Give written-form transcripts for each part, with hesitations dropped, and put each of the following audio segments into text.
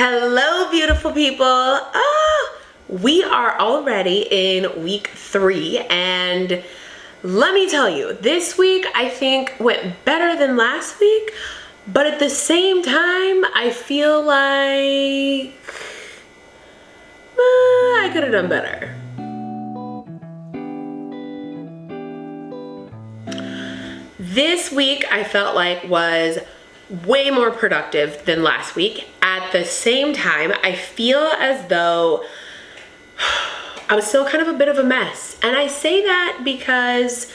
Hello, beautiful people. We are already in week 3, and let me tell you, this week I think went better than last week, but at the same time, I feel like I could have done better. This week I felt like was way more productive than last week. At the same time, I feel as though I was still kind of a bit of a mess. And I say that because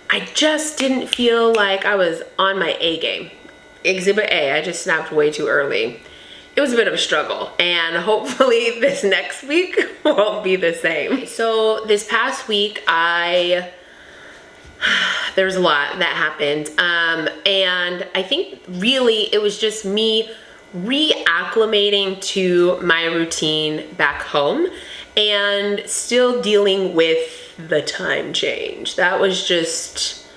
I just didn't feel like I was on my A game. Exhibit A, I just snapped way too early. It was a bit of a struggle, and hopefully this next week won't be the same. So this past week, there's a lot that happened, and I think really it was just me reacclimating to my routine back home and still dealing with the time change. That was just,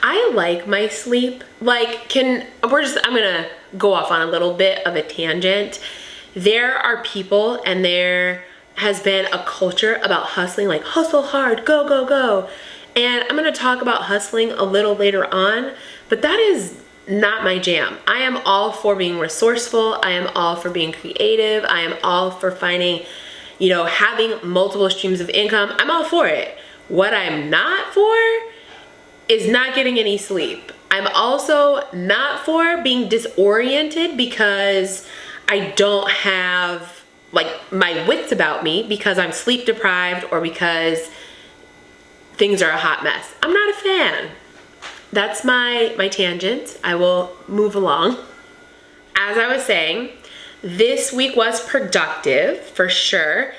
I like my sleep. I'm gonna go off on a little bit of a tangent. There are people, and there has been a culture about hustling, like hustle hard, go, go, go. And I'm gonna talk about hustling a little later on, but that is not my jam. I am all for being resourceful. I am all for being creative. I am all for finding, having multiple streams of income. I'm all for it. What I'm not for is not getting any sleep. I'm also not for being disoriented because I don't have my wits about me because I'm sleep deprived or because things are a hot mess. I'm not a fan. That's my tangent. I will move along. As I was saying, this week was productive for sure.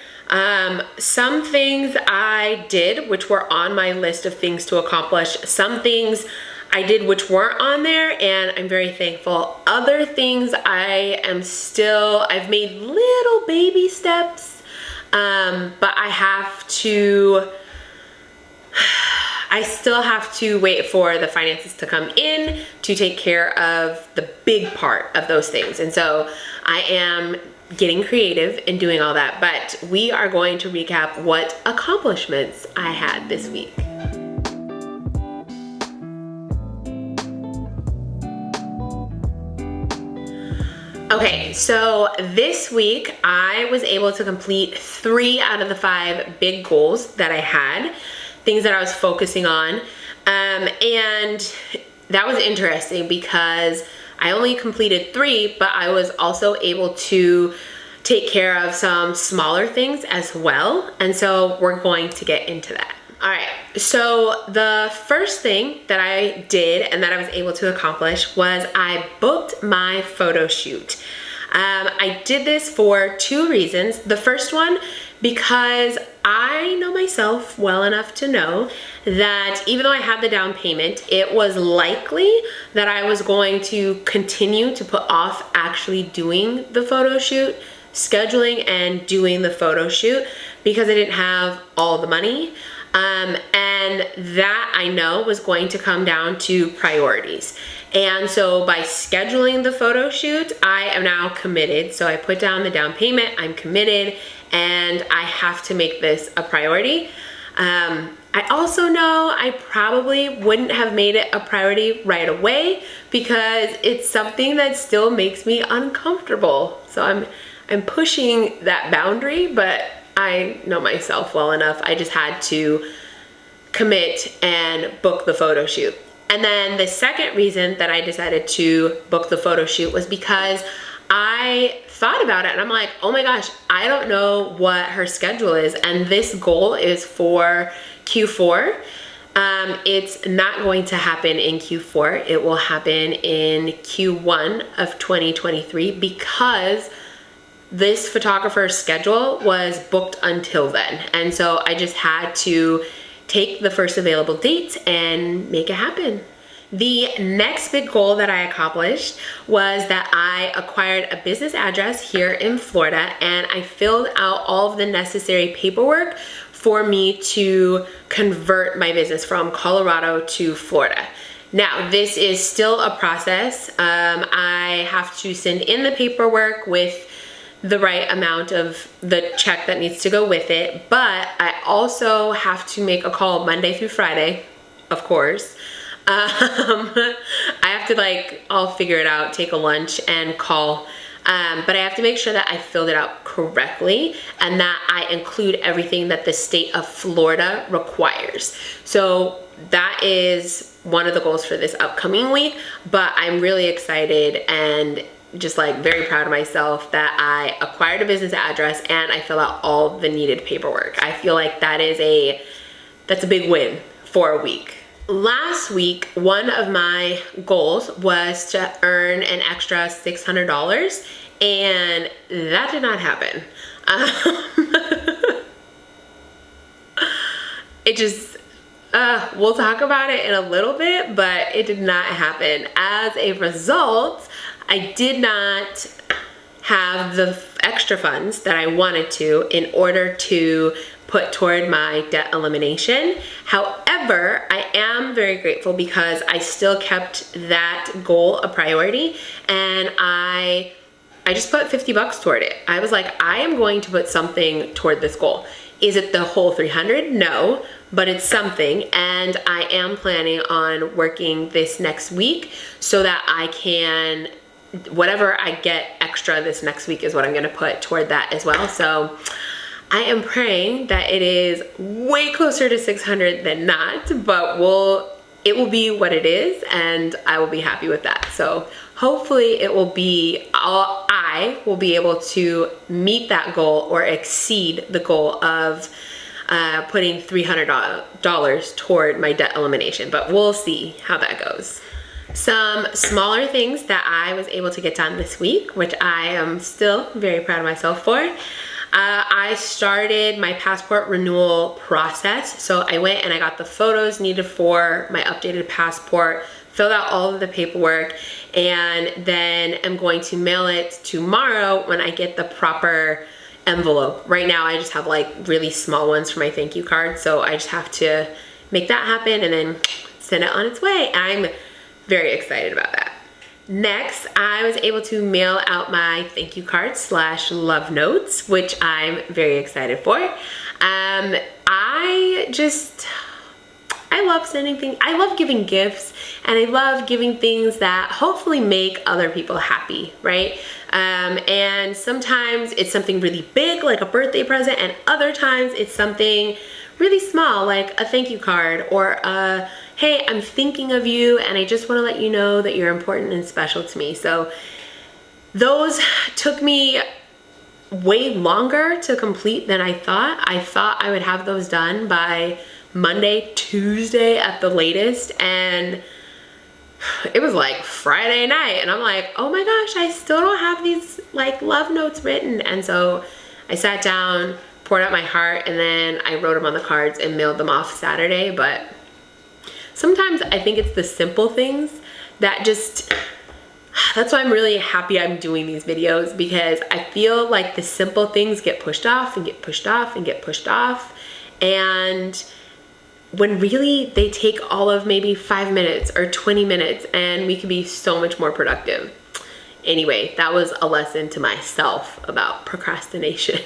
Some things I did which were on my list of things to accomplish. Some things I did which weren't on there, and I'm very thankful. Other things I've made little baby steps, but I still have to wait for the finances to come in to take care of the big part of those things. And so I am getting creative in doing all that, but we are going to recap what accomplishments I had this week. Okay, so this week I was able to complete 3 out of the 5 big goals that I had, things that I was focusing on, and that was interesting because I only completed 3, but I was also able to take care of some smaller things as well, and so we're going to get into that. All right, so the first thing that I did and that I was able to accomplish was I booked my photo shoot. I did this for 2 reasons. The first one, because I know myself well enough to know that even though I had the down payment, it was likely that I was going to continue to put off actually doing the photo shoot, scheduling and doing the photo shoot, because I didn't have all the money. And that I know was going to come down to priorities. And so by scheduling the photo shoot, I am now committed. So I put down the down payment, I'm committed, and I have to make this a priority. I also know I probably wouldn't have made it a priority right away because it's something that still makes me uncomfortable. So I'm pushing that boundary, but I know myself well enough. I just had to commit and book the photo shoot. And then the second reason that I decided to book the photo shoot was because I thought about it and I'm like, oh my gosh, I don't know what her schedule is. And this goal is for Q4. It's not going to happen in Q4. It will happen in Q1 of 2023 because this photographer's schedule was booked until then. And so I just had to take the first available date and make it happen. The next big goal that I accomplished was that I acquired a business address here in Florida, and I filled out all of the necessary paperwork for me to convert my business from Colorado to Florida. Now, this is still a process. I have to send in the paperwork with the right amount of the check that needs to go with it, but I also have to make a call Monday through Friday, of course. I have to like, I'll figure it out, take a lunch and call. But I have to make sure that I filled it out correctly and that I include everything that the state of Florida requires. So that is one of the goals for this upcoming week, but I'm really excited and just like very proud of myself that I acquired a business address and I fill out all the needed paperwork. I feel like that's a big win for a week. Last week, one of my goals was to earn an extra $600 and that did not happen. It just, we'll talk about it in a little bit, but it did not happen. As a result, I did not have the extra funds that I wanted to in order to put toward my debt elimination. However, I am very grateful because I still kept that goal a priority and I just put 50 bucks toward it. I was like, I am going to put something toward this goal. Is it the whole 300? No, but it's something. And I am planning on working this next week so that I can, whatever I get extra this next week is what I'm gonna put toward that as well. So I am praying that it is way closer to 600 than not, but it will be what it is and I will be happy with that. So hopefully it will be, I will be able to meet that goal or exceed the goal of putting $300 toward my debt elimination, but we'll see how that goes. Some smaller things that I was able to get done this week, which I am still very proud of myself for. I started my passport renewal process. So I went and I got the photos needed for my updated passport, filled out all of the paperwork, and then I'm going to mail it tomorrow when I get the proper envelope. Right now I just have like really small ones for my thank you card, so I just have to make that happen and then send it on its way. I'm very excited about that. Next, I was able to mail out my thank you card / love notes, which I'm very excited for. I love sending things. I love giving gifts and I love giving things that hopefully make other people happy, right? And sometimes it's something really big like a birthday present, and other times it's something really small like a thank you card or a hey, I'm thinking of you and I just want to let you know that you're important and special to me. So those took me way longer to complete than I thought. I thought I would have those done by Monday, Tuesday at the latest, and it was like Friday night and I'm like, oh my gosh, I still don't have these like love notes written. And so I sat down, poured out my heart, and then I wrote them on the cards and mailed them off Saturday. But sometimes I think it's the simple things that that's why I'm really happy I'm doing these videos, because I feel like the simple things get pushed off and get pushed off and get pushed off. And when really they take all of maybe 5 minutes or 20 minutes and we can be so much more productive. Anyway, that was a lesson to myself about procrastination.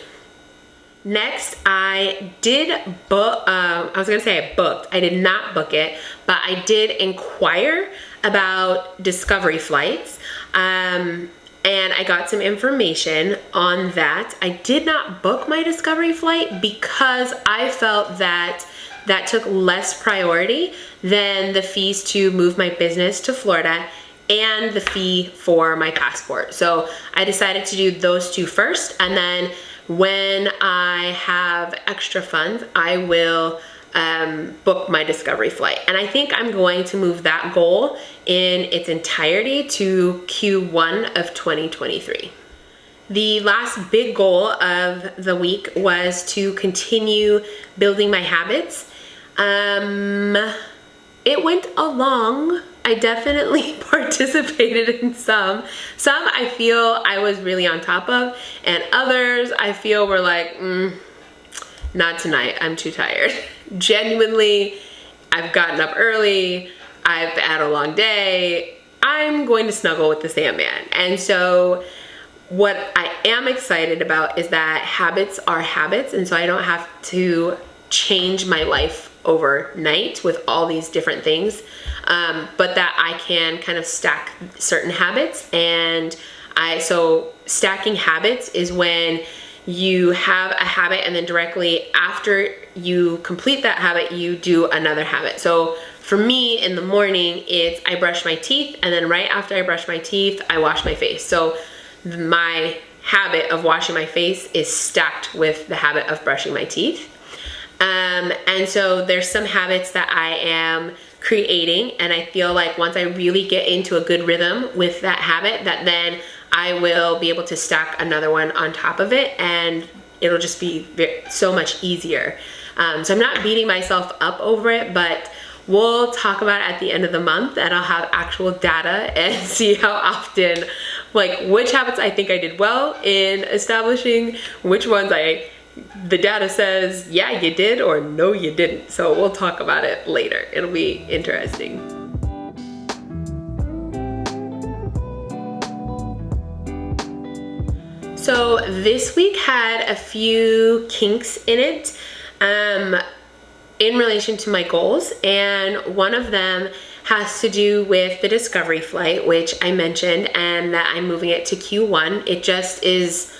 Next, I did book, I was gonna say I booked, I did not book it, but I did inquire about discovery flights, and I got some information on that. I did not book my discovery flight because I felt that took less priority than the fees to move my business to Florida and the fee for my passport. So I decided to do those two first, and then when I have extra funds, I will book my discovery flight. And I think I'm going to move that goal in its entirety to Q1 of 2023. The last big goal of the week was to continue building my habits. It went along. I definitely participated in some. Some I feel I was really on top of, and others I feel were like, not tonight, I'm too tired. Genuinely, I've gotten up early, I've had a long day, I'm going to snuggle with the Sandman. And so what I am excited about is that habits are habits, and so I don't have to change my life overnight with all these different things, but that I can kind of stack certain habits. And so stacking habits is when you have a habit and then directly after you complete that habit, you do another habit. So for me in the morning, it's I brush my teeth, and then right after I brush my teeth, I wash my face. So my habit of washing my face is stacked with the habit of brushing my teeth. And so there's some habits that I am creating, and I feel like once I really get into a good rhythm with that habit, that then I will be able to stack another one on top of it, and it'll just be so much easier. So I'm not beating myself up over it, but we'll talk about it at the end of the month, and I'll have actual data and see how often, like which habits I think I did well in establishing, which ones the data says, yeah, you did, or no, you didn't. So we'll talk about it later. It'll be interesting. So this week had a few kinks in it in relation to my goals, and one of them has to do with the Discovery flight, which I mentioned, and that I'm moving it to Q1. It just is,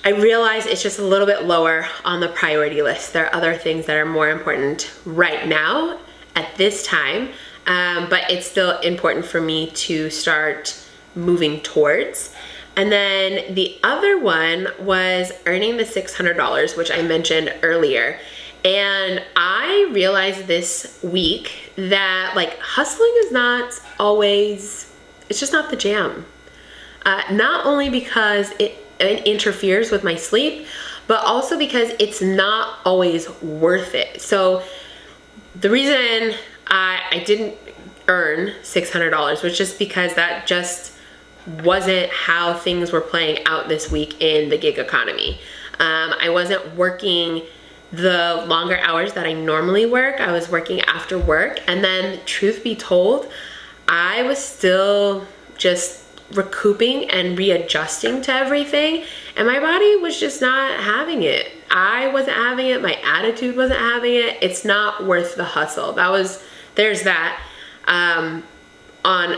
I realize it's just a little bit lower on the priority list. There are other things that are more important right now at this time, but it's still important for me to start moving towards. And then the other one was earning the $600, which I mentioned earlier. And I realized this week that like hustling is not always, it's just not the jam. Not only because it interferes with my sleep, but also because it's not always worth it. So the reason I didn't earn $600 was just because that just wasn't how things were playing out this week in the gig economy. I wasn't working the longer hours that I normally work. I was working after work, and then truth be told, I was still just recouping and readjusting to everything, and my body was just not having it. I wasn't having it, my attitude wasn't having it. It's not worth the hustle. There's that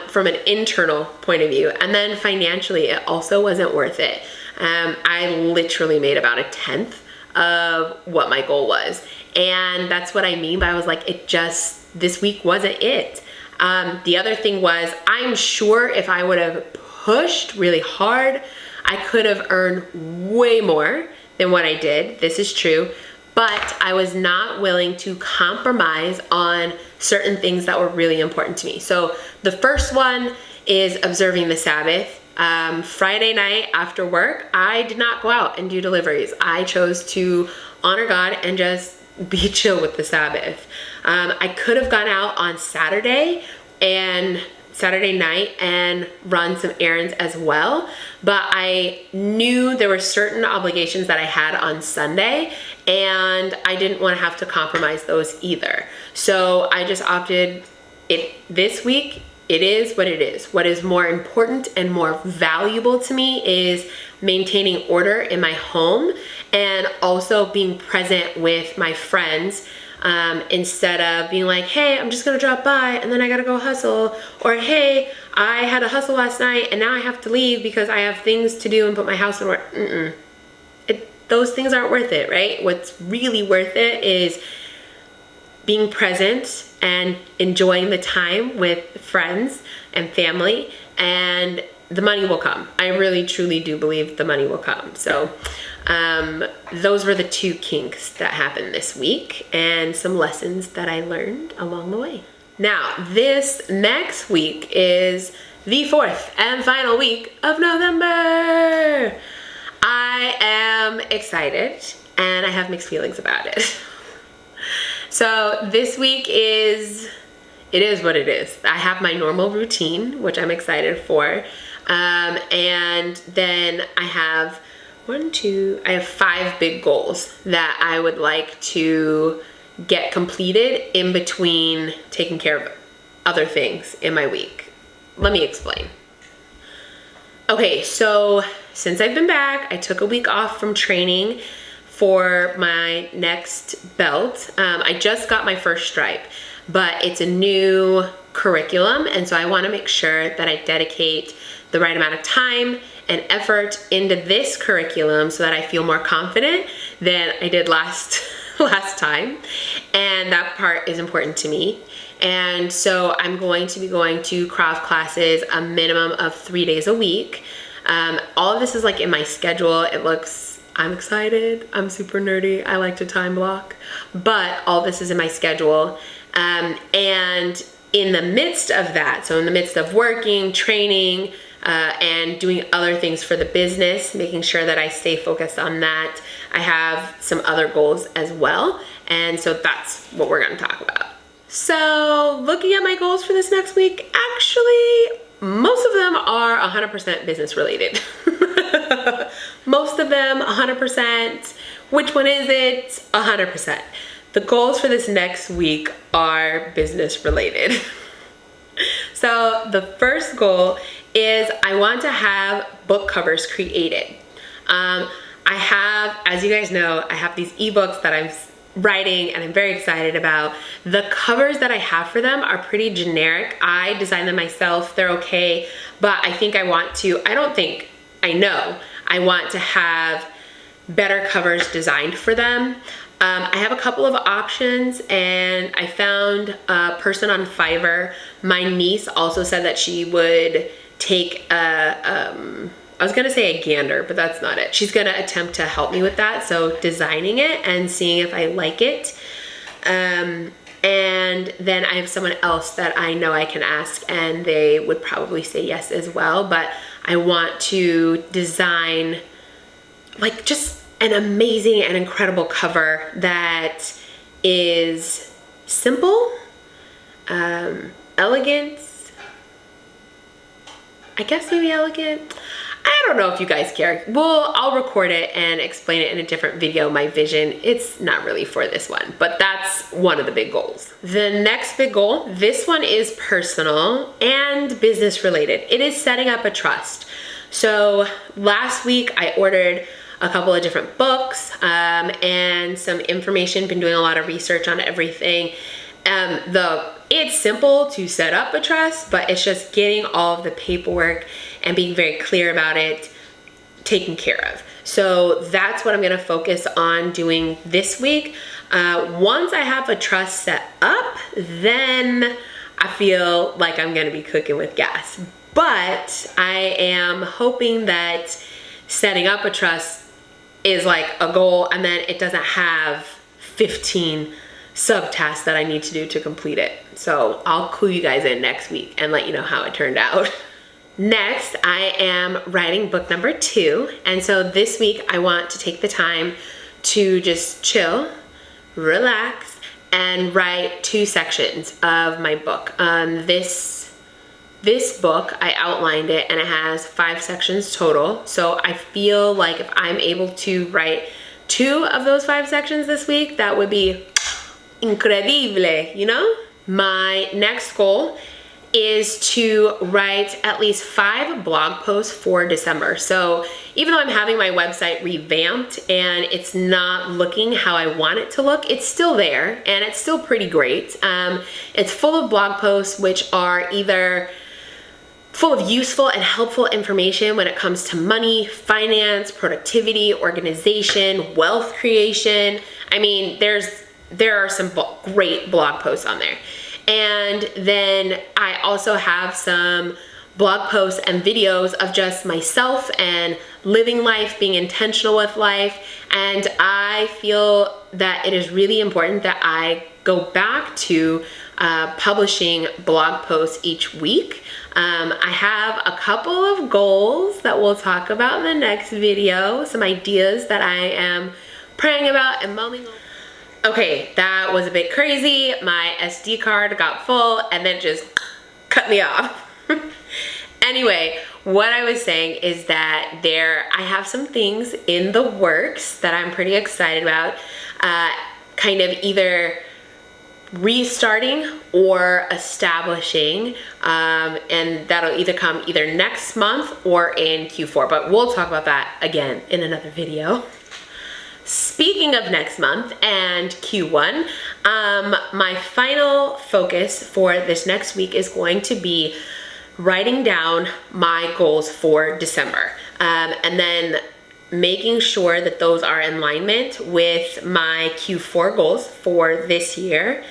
from an internal point of view. And then financially, it also wasn't worth it. I literally made about 1/10 of what my goal was. And that's what I mean by I was like, this week wasn't it. The other thing was, I'm sure if I would have pushed really hard, I could have earned way more than what I did. This is true. But I was not willing to compromise on certain things that were really important to me. So the first one is observing the Sabbath. Friday night after work, I did not go out and do deliveries. I chose to honor God and just be chill with the Sabbath. I could have gone out on Saturday night and run some errands as well, but I knew there were certain obligations that I had on Sunday, and I didn't want to have to compromise those either. So I just opted this week. It is what it is. What is more important and more valuable to me is maintaining order in my home and also being present with my friends, instead of being like, hey, I'm just gonna drop by and then I gotta go hustle, or hey, I had a hustle last night and now I have to leave because I have things to do and put my house in order. Those things aren't worth it, right? What's really worth it is being present and enjoying the time with friends and family, and the money will come. I really truly do believe the money will come. So those were the two kinks that happened this week and some lessons that I learned along the way. Now, this next week is the 4th and final week of November. I am excited and I have mixed feelings about it. So this week it is what it is. I have my normal routine, which I'm excited for. And then I have 5 big goals that I would like to get completed in between taking care of other things in my week. Let me explain. Okay, so since I've been back, I took a week off from training for my next belt. I just got my first stripe, but it's a new curriculum, and so I want to make sure that I dedicate the right amount of time and effort into this curriculum so that I feel more confident than I did last time, and that part is important to me. And so I'm going to be going to craft classes a minimum of 3 days a week. All of this is like in my schedule. I'm excited. I'm super nerdy. I like to time block, but all this is in my schedule. And in the midst of that, so in the midst of working, training, and doing other things for the business, making sure that I stay focused on that, I have some other goals as well. And so that's what we're going to talk about. So looking at my goals for this next week, actually, most of them are 100% business related. Most of them 100%. Which one is it? 100%. The goals for this next week are business related. So the first goal is I want to have book covers created. I have, as you guys know, I have these ebooks that I'm writing and I'm very excited about. The covers that I have for them are pretty generic. I designed them myself. They're okay, but I think I want to, I know I want to have better covers designed for them. I have a couple of options, and I found a person on Fiverr. My niece also said that she would take I was gonna say a gander, but that's not it. She's gonna attempt to help me with that. So designing it and seeing if I like it. And then I have someone else that I know I can ask, and they would probably say yes as well. But I want to design like just an amazing and incredible cover that is simple, elegant, I guess maybe elegant. I don't know if you guys care. Well, I'll record it and explain it in a different video, my vision. It's not really for this one, but that's one of the big goals. The next big goal, this one is personal and business related. It is setting up a trust. So last week I ordered a couple of different books and some information, been doing a lot of research on everything. It's simple to set up a trust, but it's just getting all of the paperwork and being very clear about it taken care of. So that's what I'm gonna focus on doing this week. Once I have a trust set up, then I feel like I'm gonna be cooking with gas. But I am hoping that setting up a trust is like a goal, and then it doesn't have 15 subtasks that I need to do to complete it. So I'll clue you guys in next week and let you know how it turned out. Next, I am writing book number 2. And so this week I want to take the time to just chill, relax, and write 2 sections of my book. This book, I outlined it, and it has 5 sections total. So I feel like if I'm able to write 2 of those 5 sections this week, that would be incredible, you know? My next goal is to write at least 5 blog posts for December. So even though I'm having my website revamped and it's not looking how I want it to look, it's still there and it's still pretty great. It's full of blog posts which are either full of useful and helpful information when it comes to money, finance, productivity, organization, wealth creation. I mean, there are some great blog posts on there. And then I also have some blog posts and videos of just myself and living life, being intentional with life. And I feel that it is really important that I go back to publishing blog posts each week. I have a couple of goals that we'll talk about in the next video, some ideas that I am praying about and mulling over. Okay, that was a bit crazy. My SD card got full and then just cut me off. Anyway, what I was saying is that I have some things in the works that I'm pretty excited about. Kind of either restarting or establishing, and that'll either come either next month or in Q4, but we'll talk about that again in another video. Speaking of next month and Q1, my final focus for this next week is going to be writing down my goals for December, and then making sure that those are in alignment with my Q4 goals for this year.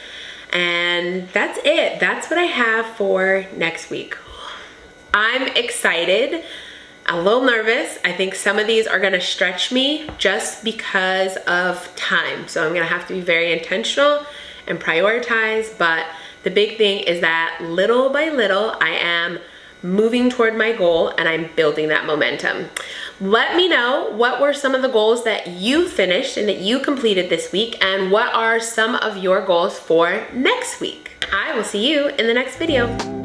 And that's it. That's what I have for next week. I'm excited, a little nervous. I think some of these are gonna stretch me just because of time. So I'm gonna have to be very intentional and prioritize, but the big thing is that little by little, I am moving toward my goal and I'm building that momentum. Let me know what were some of the goals that you finished and that you completed this week, and what are some of your goals for next week. I will see you in the next video.